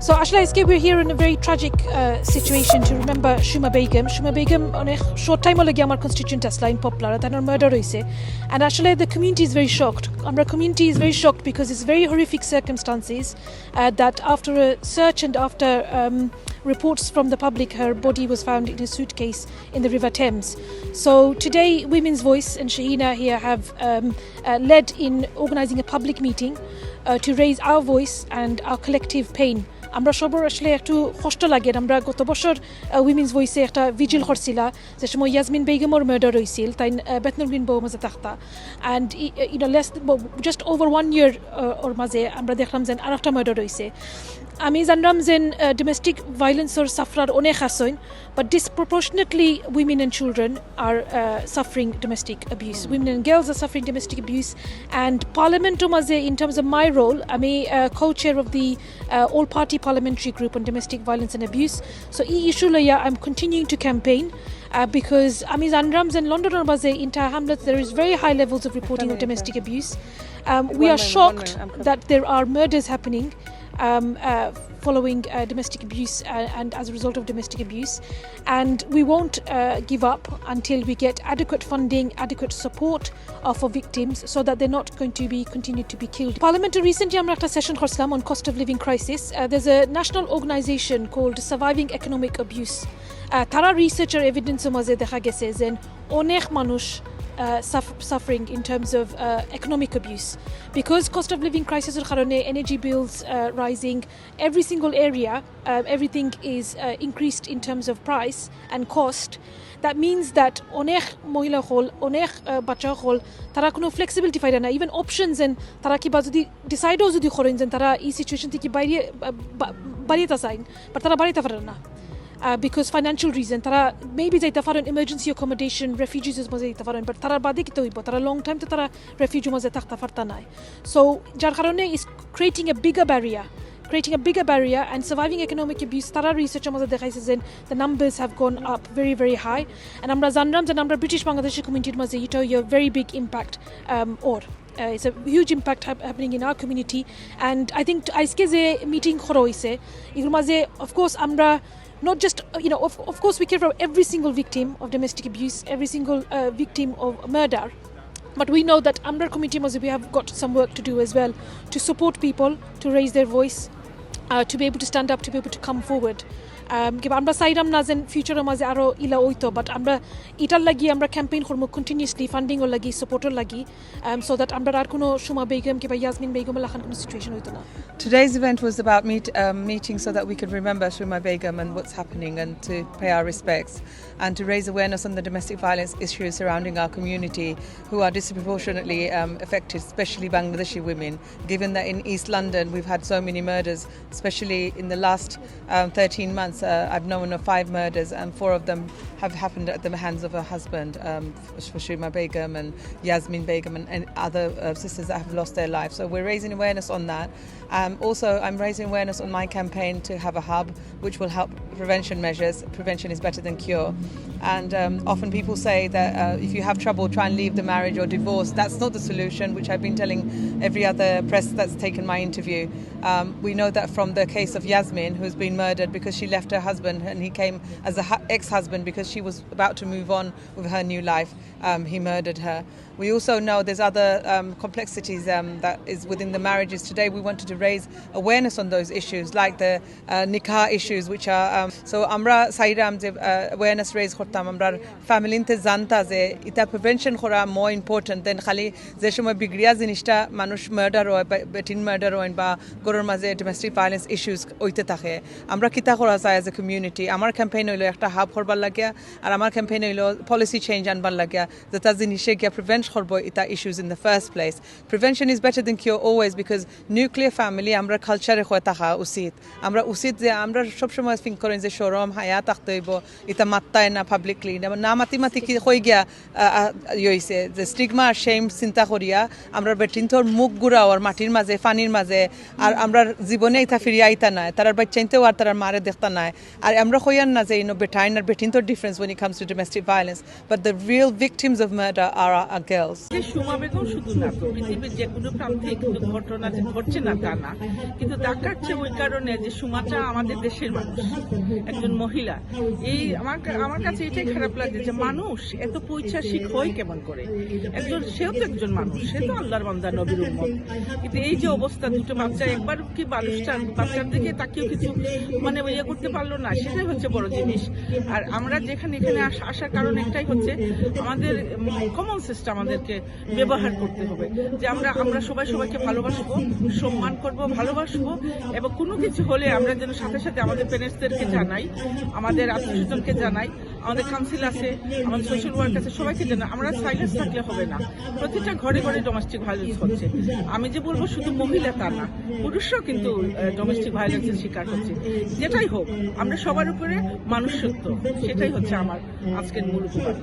So actually, we're here in a very tragic situation to remember Shuma Begum. Shuma Begum on a short time ago, our constituent line popular and her murder and actually the community is very shocked. Our community is very shocked because it's very horrific circumstances that after a search and after reports from the public, her body was found in a suitcase in the River Thames. So today, Women's Voice and Shahina here have led in organising a public meeting to raise our voice and our collective pain. আমরা সবার আসলে একটু কষ্ট লাগে আমরা গত বছর women's ভয়েসে একটা ভিজিল করছিলা যে সময় ইয়াসমিন বেগমের মার্ডার হয়েছিল তাই বেতন গ্রিন বউ মাঝে থাকতা অ্যান্ড লেস জাস্ট ওভার 1 ইয়ার ওর মাঝে আমরা দেখলাম যে আর একটা মার্ডার হয়েছে আমি জানলাম যে ডোমেস্টিক ভায়োলেন্সের সাফরার অনেক আসেন but disproportionately women and children are suffering domestic abuse women and girls are suffering domestic abuse and পার্লামেন্টের মাঝে in terms of my role আমি co-chair of the all party parliamentary group on domestic violence and abuse. So issue I'm continuing to campaign because Rams and London in Tower Hamlets there is very high levels of reporting of domestic abuse. We are shocked that there are murders happening following domestic abuse and as a result of domestic abuse, and we won't give up until we get adequate funding, adequate support for victims so that they're not going to be continued to be killed. Parliament recently আমরা একটা session করছিলাম on cost of living crisis. There's a national organisation called Surviving Economic Abuse. তারা researcher এভিডেন্সের মাঝে দেখা গেছে যে অনেক মানুষ suffering in terms of economic abuse because cost of living crisis energy bills rising every single area everything is increased in terms of price and cost that means that onek mohila hol onek bacha hol tara kono flexibility paida na even options and tara ki ba jodi decide jodi khoren jen tara ei situation theki bairi ta sign but tara bairi ta paরে না because financial reason tara maybe jaita paron emergency accommodation refugees maze jaita paron but tara bade kito hoibo tara long time to tara refugee maze takta farta nai so jar karone is creating a bigger barrier and surviving economic abuse tara research maze dekhaise jen the numbers have gone up very very high and amra janram je amra British Bangladeshi community maze ito a very big impact or it's a huge impact happening in our community and I think aizke je meeting khoro hoise igor maze of course amra not just of course we care for every single victim of domestic abuse every single victim of murder but we know that under community we have got some work to do as well to support people to raise their voice to be able to stand up to be able to come forward আমরা চাইরাম না যেন ফিউচারের মাঝে আরো ইলা হইতো but আমরা এটার লাগি আমরা ক্যাম্পেইন করব কন্টিনিউয়াসলি ফান্ডিং এর লাগি সাপোর্টের লাগি সো দ্যাট আমরা আর কোনো সুমা বেগম কিংবা ইয়াসমিন বেগমের লাখান কোনো সিচুয়েশন হইতো না Today's event was about meeting so that we could remember Shuma Begum and what's happening and to pay our respects and to raise awareness on the domestic violence issues surrounding our community who are disproportionately affected, especially Bangladeshi women, given that in East London we've had so many murders, especially in the last 13 months. I've known of 5 murders and 4 of them have happened at the hands of her husband, Shuma Begum and Yasmin Begum and other sisters that have lost their lives. So we're raising awareness on that. Also, I'm raising awareness on my campaign to have a hub which will help prevention measures. Prevention is better than cure. And often people say that if you have trouble, try and leave the marriage or divorce. That's not the solution, which I've been telling every other press that's taken my interview. We know that from the case of Yasmin, who's been murdered because she left her husband and he came as an ex-husband because she was about to move on with her new life. He murdered her. We also know there's other complexities that is within the marriages. Today we wanted to raise awareness on those issues like the nikah issues which are so amra sairam je awareness raise kortam amra family inte janta je eta prevention kora more important than khali je shomoy bigriya jinishta manush murder hoy betin murder hoy ba goror maje domestic violence issues oite থাকে আমরা কিতা করা যায় as a community আমার campaign হইলো একটা hub করবার লাগিয়া আর আমার campaign হইলো policy change আনবার লাগিয়া যেটা জিনিসে গিয়া prevent করব এটা issues in the first place. Prevention is better than cure always because nuclear family আমরা কালচারে হয়ে থাকা উচিত আমরা উচিত যে আমরা সব সময় think করেন যে শরম হায়া থাকতে হইব এটা মাত্তায় না পাবলিকলি না মাতি কি হই গিয়া হইছে যে স্টিগমা আর shame চিন্তা করিয়া আমরা বেটিনতর মুখ গুড়াওয়ার মাটির মাঝে পানির মাঝে আর আমরা জীবনে এটা ফিরিয়ে আইতা নাই তার বাচ্চাইতেও আর তার মারে দেখতা নাই আর আমরা কইয়ান না যে বেটাইন আর বেটিন তো difference when it comes to domestic violence but the real victims of murder are girls. যে সুমা বেগম শুধু না তো পৃথিবীর যে কোনো প্রান্তে কিন্তু ঘটনা যে ঘটছে না তা না, কিন্তু দেখাচ্ছে ওই কারণে যে সুমাটা আমাদের দেশের মানুষ, একজন মহিলা। এই আমার কাছে এটাই খারাপ লাগে যে মানুষ এত পৈশাসিক হয় কেমন করে। সেও তো একজন মানুষ, সে তো আল্লাহর বান্দা, নবীর উম্মত, কিন্তু এই যে অবস্থা, দুটো বাচ্চা একবার কি বাচ্চার দিকে তাকেও কিছু মানে ইয়ে করতে পারলো না, সেটাই হচ্ছে বড় জিনিস। আর আমরা এখানে আসার কারণ একটাই হচ্ছে আমাদের কমন সিস্টেম আমাদেরকে ব্যবহার করতে হবে, যে আমরা সবাইকে ভালোবাসবো, সম্মান করব, ভালোবাসবো, এবং কোনো কিছু হলে আমরা যেন সাথে সাথে আমাদের প্যারেন্টসদেরকে জানাই, আমাদের আত্মীয়স্বজনকে জানাই, আমাদের কাউন্সিল আছে, আমাদের সোশ্যাল ওয়ার্ক আছে, সবাইকে জানাই। আমরা সাইলেন্স থাকলে হবে না। প্রতিটা ঘরে ঘরে ডোমেস্টিক ভায়োলেন্স হচ্ছে। আমি যে বলবো শুধু মহিলা তা না, পুরুষরাও কিন্তু ডোমেস্টিক ভায়োলেন্সের শিকার হচ্ছে। যেটাই হোক, আমরা সবার উপরে মানুষত্ব, সেটাই হচ্ছে আমার আজকের মূল উপকার।